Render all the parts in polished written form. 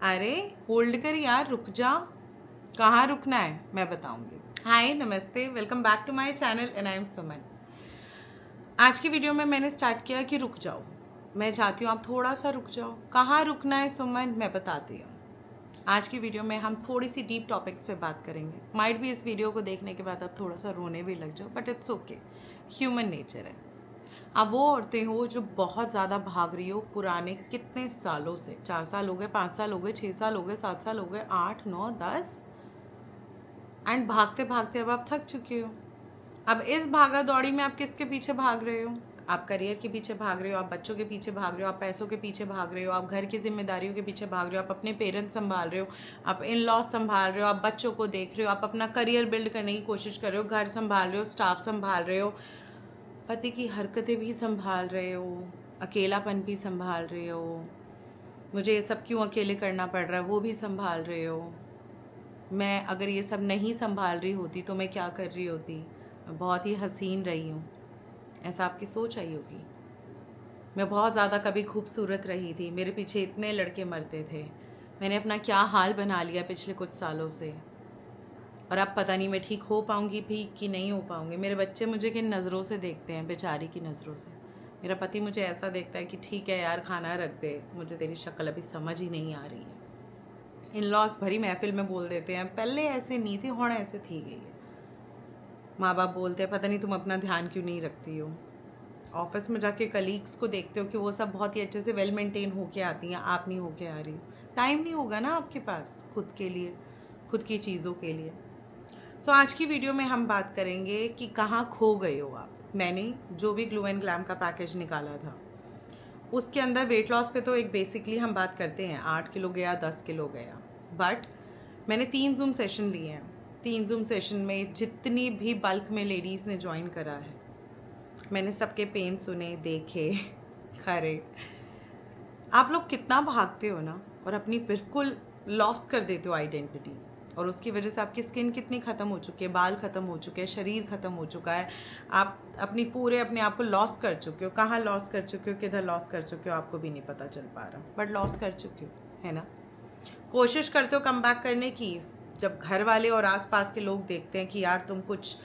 अरे होल्ड कर यार, रुक जा। कहाँ रुकना है मैं बताऊंगी। हाय नमस्ते, welcome back to my channel and I am Suman. आज की वीडियो में मैंने स्टार्ट किया कि रुक जाओ। मैं चाहती हूँ आप थोड़ा सा रुक जाओ। कहाँ रुकना है सुमन, मैं बताती हूँ। आज की वीडियो में हम थोड़ी सी डीप टॉपिक्स पे बात करेंगे। माइट भी इस वीडियो को देखने के बाद आप थोड़ा सा रोने भी लग जाओ, but it's okay, human nature है। अब वो औरतें हो जो बहुत ज़्यादा भाग रही हो पुराने कितने सालों से, 4 साल हो गए, 5 साल हो गए, 6 साल हो गए, 7 साल हो गए, 8 9 10, एंड भागते भागते अब आप थक चुके हो। अब इस भागा दौड़ी में आप किसके पीछे भाग रहे हो? आप करियर के पीछे भाग रहे हो, आप बच्चों के पीछे भाग रहे हो, आप पैसों के पीछे भाग रहे हो, आप घर की जिम्मेदारियों के पीछे भाग रहे हो, आप अपने पेरेंट्स संभाल रहे हो, आप इन लॉज संभाल रहे हो, आप बच्चों को देख रहे हो, आप अपना करियर बिल्ड करने की कोशिश कर रहे हो, घर संभाल रहे हो, स्टाफ संभाल रहे हो, पति की हरकतें भी संभाल रहे हो, अकेलापन भी संभाल रहे हो, मुझे ये सब क्यों अकेले करना पड़ रहा है वो भी संभाल रहे हो। मैं अगर ये सब नहीं संभाल रही होती तो मैं क्या कर रही होती? मैं बहुत ही हसीन रही हूँ, ऐसा आपकी सोच आई होगी। मैं बहुत ज़्यादा कभी खूबसूरत रही थी, मेरे पीछे इतने लड़के मरते थे, मैंने अपना क्या हाल बना लिया पिछले कुछ सालों से, और अब पता नहीं मैं ठीक हो पाऊँगी भी कि नहीं हो पाऊँगी। मेरे बच्चे मुझे किन नज़रों से देखते हैं, बेचारी की नज़रों से। मेरा पति मुझे ऐसा देखता है कि ठीक है यार खाना रख दे, मुझे तेरी शक्ल अभी समझ ही नहीं आ रही है। इन लॉस भरी महफिल में बोल देते हैं पहले ऐसे नहीं थी, होना ऐसे थी गई है। माँ बाप बोलते हैं पता नहीं तुम अपना ध्यान क्यों नहीं रखती हो। ऑफिस में जाके कलीग्स को देखते हो कि वो सब बहुत ही अच्छे से वेल मेंटेन होके आती हैं, आप नहीं होके आ रही हो। टाइम नहीं होगा ना आपके पास खुद के लिए, खुद की चीज़ों के लिए। सो आज की वीडियो में हम बात करेंगे कि कहाँ खो गए हो आप। मैंने जो भी ग्लो एंड ग्लैम का पैकेज निकाला था उसके अंदर वेट लॉस पे तो एक बेसिकली हम बात करते हैं 8 किलो गया, 10 किलो गया, बट मैंने 3 जूम सेशन लिए हैं। 3 जूम सेशन में जितनी भी बल्क में लेडीज़ ने ज्वाइन करा है, मैंने सबके पेन सुने, देखे, करे। आप लोग कितना भागते हो ना, और अपनी बिल्कुल लॉस कर देते हो आइडेंटिटी, और उसकी वजह से आपकी स्किन कितनी ख़त्म हो चुकी है, बाल ख़त्म हो चुके हैं, शरीर ख़त्म हो चुका है। आप अपने आप को लॉस कर चुके हो। कहाँ लॉस कर चुके हो, किधर लॉस कर चुके हो, आपको भी नहीं पता चल पा रहा, बट लॉस कर चुके हो, है ना। कोशिश करते हो कम बैक करने की। जब घर वाले और आसपास के लोग देखते हैं कि यार तुम कुछ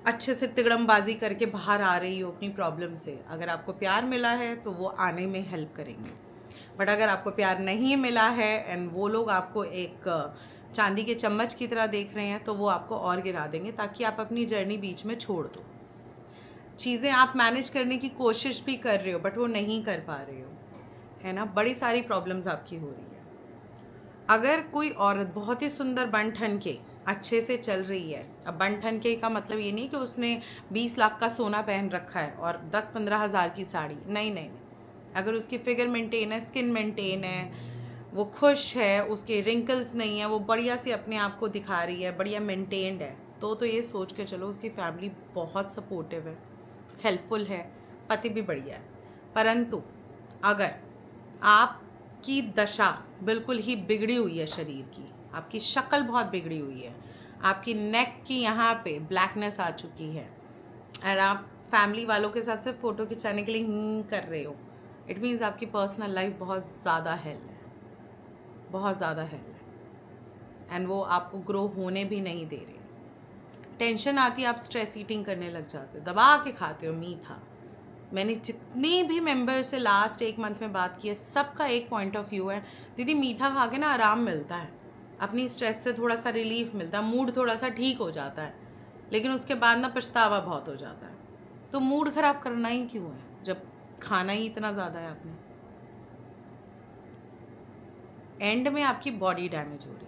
अच्छे से तिगड़मबाजी करके बाहर आ रही हो अपनी प्रॉब्लम से, अगर आपको प्यार मिला है तो वो आने में हेल्प करेंगे, बट अगर आपको प्यार नहीं मिला है एंड वो लोग आपको एक चांदी के चम्मच की तरह देख रहे हैं तो वो आपको और गिरा देंगे, ताकि आप अपनी जर्नी बीच में छोड़ दो। चीज़ें आप मैनेज करने की कोशिश भी कर रहे हो बट वो नहीं कर पा रहे हो, है ना। बड़ी सारी प्रॉब्लम्स आपकी हो रही है। अगर कोई औरत बहुत ही सुंदर बन ठन के अच्छे से चल रही है, अब बन ठन के का मतलब ये नहीं कि उसने 20 लाख का सोना पहन रखा है और 10-15 हज़ार की साड़ी, नहीं नहीं नहीं। अगर उसकी फिगर मेंटेन है, स्किन मेंटेन है, वो खुश है, उसके रिंकल्स नहीं है, वो बढ़िया सी अपने आप को दिखा रही है, बढ़िया मेंटेन्ड है, तो ये सोच के चलो उसकी फैमिली बहुत सपोर्टिव है, हेल्पफुल है, पति भी बढ़िया है। परंतु अगर आपकी दशा बिल्कुल ही बिगड़ी हुई है शरीर की, आपकी शक्ल बहुत बिगड़ी हुई है, आपकी नेक की यहाँ पे ब्लैकनेस आ चुकी है, और आप फैमिली वालों के साथ सिर्फ फ़ोटो खिंचाने के लिए कर रहे हो, इट मीन्स आपकी पर्सनल लाइफ बहुत ज़्यादा हेल है, बहुत ज़्यादा हेल है, एंड वो आपको ग्रो होने भी नहीं दे रहे। टेंशन आती है, आप स्ट्रेस ईटिंग करने लग जाते हो, दबा के खाते हो मीठा। मैंने जितने भी मेंबर से लास्ट 1 मंथ में बात की है, सबका एक पॉइंट ऑफ व्यू है, दीदी मीठा खा के ना आराम मिलता है, अपनी स्ट्रेस से थोड़ा सा रिलीफ मिलता है, मूड थोड़ा सा ठीक हो जाता है, लेकिन उसके बाद ना पछतावा बहुत हो जाता है। तो मूड ख़राब करना ही क्यों है जब खाना ही इतना ज़्यादा है आपने। एंड में आपकी बॉडी डैमेज हो रही है।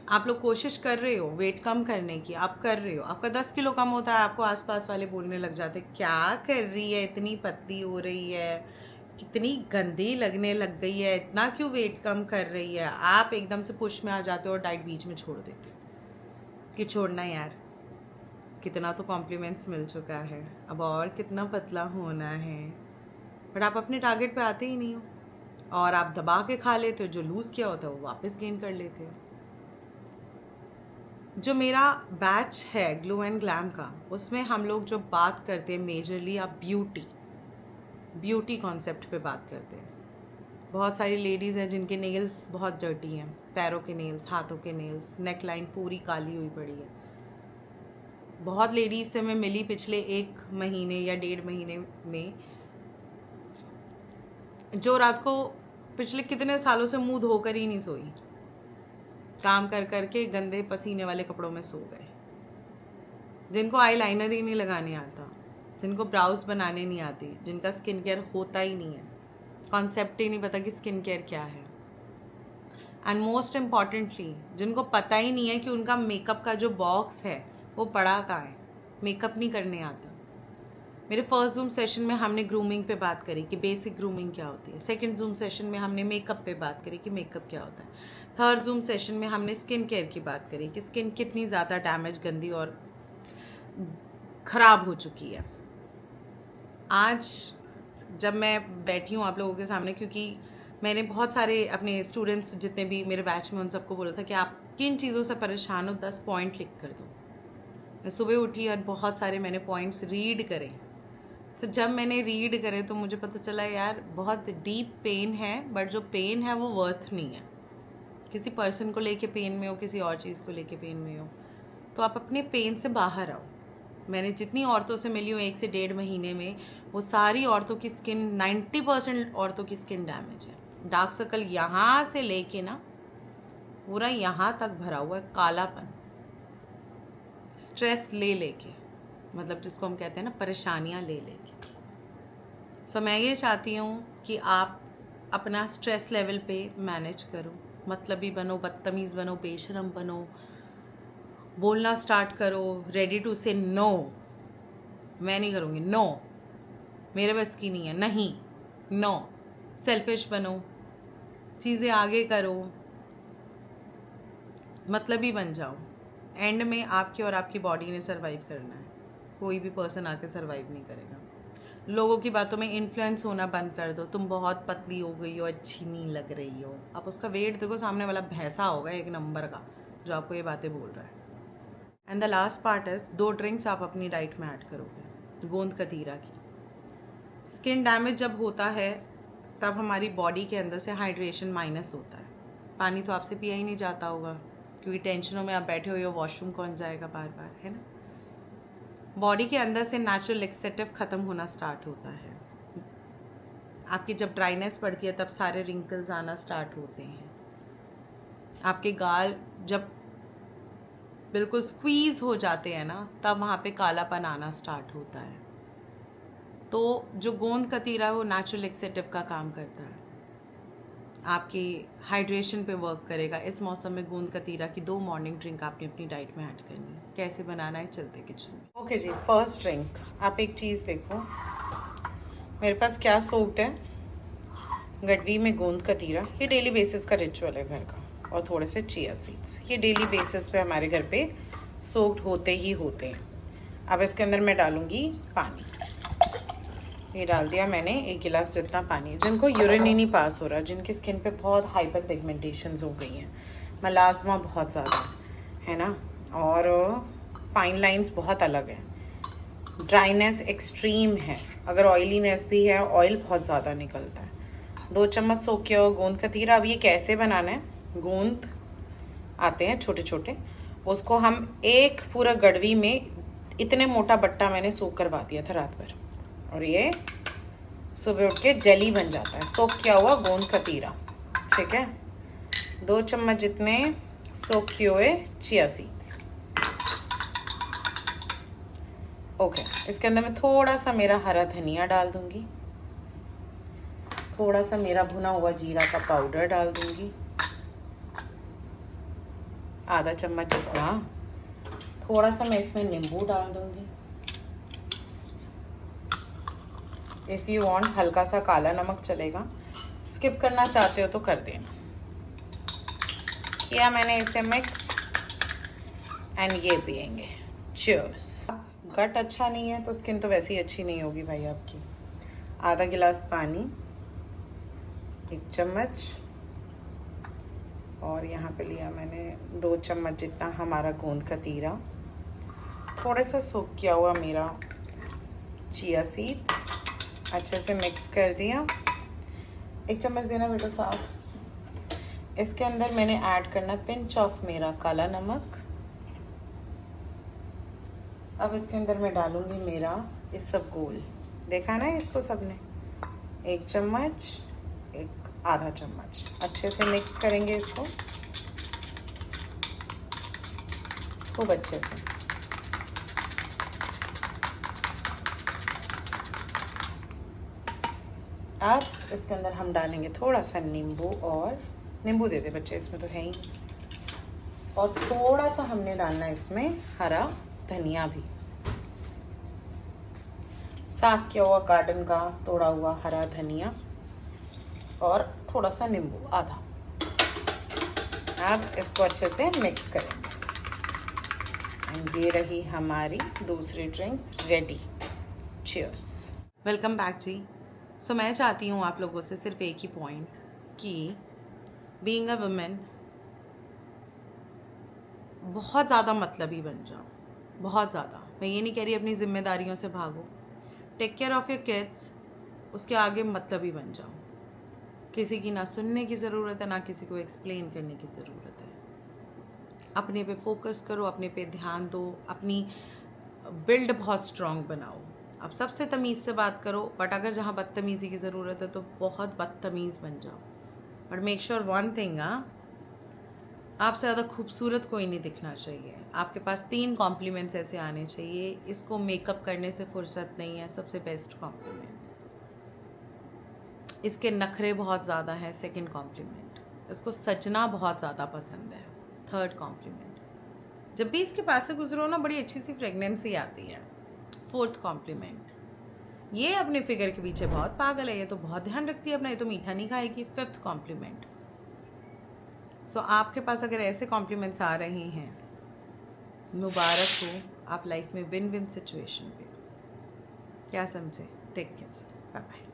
आप लोग कोशिश कर रहे हो वेट कम करने की, आप कर रहे हो, आपका 10 किलो कम होता है, आपको आसपास वाले बोलने लग जाते क्या कर रही है, इतनी पतली हो रही है, कितनी गंदी लगने लग गई है, इतना क्यों वेट कम कर रही है। आप एकदम से पुश में आ जाते हो और डाइट बीच में छोड़ देते हो कि छोड़ना यार, कितना तो कॉम्प्लीमेंट्स मिल चुका है, अब और कितना पतला होना है, बट आप अपने टारगेट पे आते ही नहीं हो, और आप दबा के खा लेते हो, जो लूज़ किया होता है वो वापस गेन कर लेते हो। जो मेरा बैच है ग्लो एंड ग्लैम का, उसमें हम लोग जो बात करते हैं मेजरली आप ब्यूटी कॉन्सेप्ट पे बात करते हैं। बहुत सारी लेडीज़ हैं जिनके नेल्स बहुत डर्टी हैं, पैरों के नेल्स, हाथों के नेल्स, नेक लाइन पूरी काली हुई पड़ी है। बहुत लेडीज़ से मैं मिली पिछले 1 महीने या 1.5 महीने में, जो रात को पिछले कितने सालों से मुंह धोकर ही नहीं सोई, काम कर कर के गंदे पसीने वाले कपड़ों में सो गए, जिनको आई लाइनर ही नहीं लगाने आता, जिनको ब्राउज बनाने नहीं आती, जिनका स्किन केयर होता ही नहीं है, कॉन्सेप्ट ही नहीं पता कि स्किन केयर क्या है। एंड मोस्ट इम्पॉर्टेंटली जिनको पता ही नहीं है कि उनका मेकअप का जो बॉक्स है वो पड़ा कहाँ है, मेकअप नहीं करने आता। मेरे फर्स्ट जूम सेशन में हमने ग्रूमिंग पे बात करी कि बेसिक ग्रूमिंग क्या होती है। सेकंड जूम सेशन में हमने मेकअप पे बात करी कि मेकअप क्या होता है। थर्ड जूम सेशन में हमने स्किन केयर की बात करी कि स्किन कितनी ज़्यादा डैमेज, गंदी और ख़राब हो चुकी है। आज जब मैं बैठी हूँ आप लोगों के सामने, क्योंकि मैंने बहुत सारे अपने स्टूडेंट्स जितने भी मेरे बैच में उन सबको बोला था कि आप किन चीज़ों से परेशान हो 10 पॉइंट लिख कर दो। मैं सुबह उठी और बहुत सारे मैंने पॉइंट्स रीड करे। तो जब मैंने रीड करे तो मुझे पता चला यार बहुत डीप पेन है, बट जो पेन है वो वर्थ नहीं है। किसी पर्सन को लेके पेन में हो, किसी और चीज़ को लेके पेन में हो, तो आप अपने पेन से बाहर आओ। मैंने जितनी औरतों से मिली हूँ 1 से 1.5 महीने में, वो सारी औरतों की स्किन, 90% औरतों की स्किन डैमेज है। डार्क सर्कल यहाँ से लेके ना पूरा यहाँ तक भरा हुआ है, कालापन, स्ट्रेस ले लेके, मतलब जिसको हम कहते हैं ना परेशानियाँ ले लेके। सो मैं ये चाहती हूँ कि आप अपना स्ट्रेस लेवल पे मैनेज करो, मतलबी बनो, बदतमीज़ बनो, बेशरम बनो, बोलना स्टार्ट करो, रेडी टू से नो, मैं नहीं करूँगी, नो मेरे बस की नहीं है, नहीं, नो, सेल्फिश बनो, चीज़ें आगे करो, मतलबी बन जाओ। एंड में आपकी और आपकी बॉडी ने सर्वाइव करना है, कोई भी पर्सन आके सर्वाइव नहीं करेगा। लोगों की बातों में इन्फ्लुएंस होना बंद कर दो। तुम बहुत पतली हो गई हो, अच्छी नहीं लग रही हो, आप उसका वेट देखो, सामने वाला भैंसा होगा 1 नंबर का जो आपको ये बातें बोल रहा है। And the last part is 2 drinks आप अपनी डाइट में ऐड करोगे, गोंद कतीरा की। स्किन डैमेज जब होता है तब हमारी बॉडी के अंदर से हाइड्रेशन माइनस होता है। पानी तो आपसे पिया ही नहीं जाता होगा, क्योंकि टेंशनों में आप बैठे हुए हो, वॉशरूम कौन जाएगा बार बार, है ना। बॉडी के अंदर से नेचुरल लेक्सेटिव ख़त्म होना स्टार्ट होता है। आपकी जब ड्राइनेस पड़ती है तब सारे रिंकल्स आना स्टार्ट होते हैं। आपके गाल जब बिल्कुल स्क्वीज़ हो जाते हैं ना, तब वहाँ पे कालापन आना स्टार्ट होता है। तो जो गोंद कतीरा है वो नेचुरल लेक्सेटिव का काम करता है, आपकी हाइड्रेशन पे वर्क करेगा। इस मौसम में गोंद कतीरा की 2 मॉर्निंग ड्रिंक आपने अपनी डाइट में ऐड करनी है। कैसे बनाना है चलते किचन में। ओके जी, फर्स्ट ड्रिंक, आप एक चीज़ देखो मेरे पास क्या सोक्ड है। गडवी में गोंद कतीरा, ये डेली बेसिस का रिचुअल है घर का, और थोड़े से चिया सीड्स, ये डेली बेसिस पे हमारे घर पे सोक्ड होते ही होते हैं। अब इसके अंदर मैं डालूँगी पानी। ये डाल दिया मैंने 1 गिलास जितना पानी। जिनको यूरिन ही नहीं पास हो रहा, जिनकी स्किन पे बहुत हाइपर पिगमेंटेशंस हो गई हैं, मलाजमा बहुत ज़्यादा है ना, और फाइन लाइंस बहुत अलग है, ड्राइनेस एक्सट्रीम है, अगर ऑयलीनेस भी है, ऑयल बहुत ज़्यादा निकलता है। 2 चम्मच सोखे हो गोंद कतीरा। अब ये कैसे बनाना है, गोंद आते हैं छोटे छोटे, उसको हम एक पूरा गड़वी में, इतने मोटा बट्टा मैंने सोख करवा दिया था रात भर, और ये सुबह उठ के जेली बन जाता है, सोख किया हुआ गोंद कतीरा, ठीक है। 2 चम्मच जितने सोख किए हुए चिया सीड्स। ओके, इसके अंदर मैं थोड़ा सा मेरा हरा धनिया डाल दूंगी, थोड़ा सा मेरा भुना हुआ जीरा का पाउडर डाल दूंगी, आधा चम्मच जितना। थोड़ा सा मैं इसमें नींबू डाल दूंगी। इफ़ यू वांट हल्का सा काला नमक चलेगा, स्किप करना चाहते हो तो कर देना। किया मैंने इसे मिक्स, एंड ये पियेंगे। चीयर्स। गट अच्छा नहीं है तो स्किन तो वैसे ही अच्छी नहीं होगी भाई आपकी। आधा गिलास पानी, 1 चम्मच, और यहाँ पे लिया मैंने 2 चम्मच जितना हमारा गोंद कतीरा, थोड़ा सा सोक किया हुआ मेरा चिया सीड्स, अच्छे से मिक्स कर दिया। 1 चम्मच देना बेटा साफ। इसके अंदर मैंने ऐड करना पिंच ऑफ मेरा काला नमक। अब इसके अंदर मैं डालूंगी मेरा इसबगोल, देखा ना इसको सबने, 1 चम्मच, एक आधा चम्मच। अच्छे से मिक्स करेंगे इसको खूब अच्छे से। अब इसके अंदर हम डालेंगे थोड़ा सा नींबू, और नींबू दे दे बच्चे, इसमें तो है ही। और थोड़ा सा हमने डालना इसमें हरा धनिया भी, साफ किया हुआ गार्डन का तोड़ा हुआ हरा धनिया, और थोड़ा सा नींबू आधा। अब इसको अच्छे से मिक्स करेंगे। ये रही हमारी दूसरी drink ready. Cheers. Welcome back जी। सो मैं चाहती हूँ आप लोगों से सिर्फ एक ही पॉइंट, कि बीइंग अ वुमेन बहुत ज़्यादा मतलबी बन जाओ, बहुत ज़्यादा। मैं ये नहीं कह रही अपनी जिम्मेदारियों से भागो, take care of your kids, उसके आगे मतलबी बन जाओ। किसी की ना सुनने की ज़रूरत है, ना किसी को एक्सप्लेन करने की ज़रूरत है। अपने पे फोकस करो, अपने पे ध्यान दो, अपनी बिल्ड बहुत स्ट्रॉन्ग बनाओ। अब सबसे तमीज़ से बात करो, बट अगर जहाँ बदतमीज़ी की ज़रूरत है तो बहुत बदतमीज़ बन जाओ। But make sure one thing, आपसे ज़्यादा खूबसूरत कोई नहीं दिखना चाहिए। आपके पास 3 कॉम्प्लीमेंट्स ऐसे आने चाहिए, इसको मेकअप करने से फुर्सत नहीं है, सबसे बेस्ट कॉम्प्लीमेंट। इसके नखरे बहुत ज़्यादा है, सेकंड कॉम्प्लीमेंट। इसको सजना बहुत ज़्यादा पसंद है, थर्ड कॉम्प्लीमेंट। जब भी इसके पास से गुजरो ना, बड़ी अच्छी सी फ्रेगनेंसी आती है, फोर्थ कॉम्प्लीमेंट। ये अपने फिगर के पीछे बहुत पागल है, ये तो बहुत ध्यान रखती है अपना, ये तो मीठा नहीं खाएगी, फिफ्थ कॉम्प्लीमेंट। सो आपके पास अगर ऐसे कॉम्प्लीमेंट्स आ रहे हैं, मुबारक हो, आप लाइफ में विन विन सिचुएशन पे। क्या समझे? Take care, bye bye.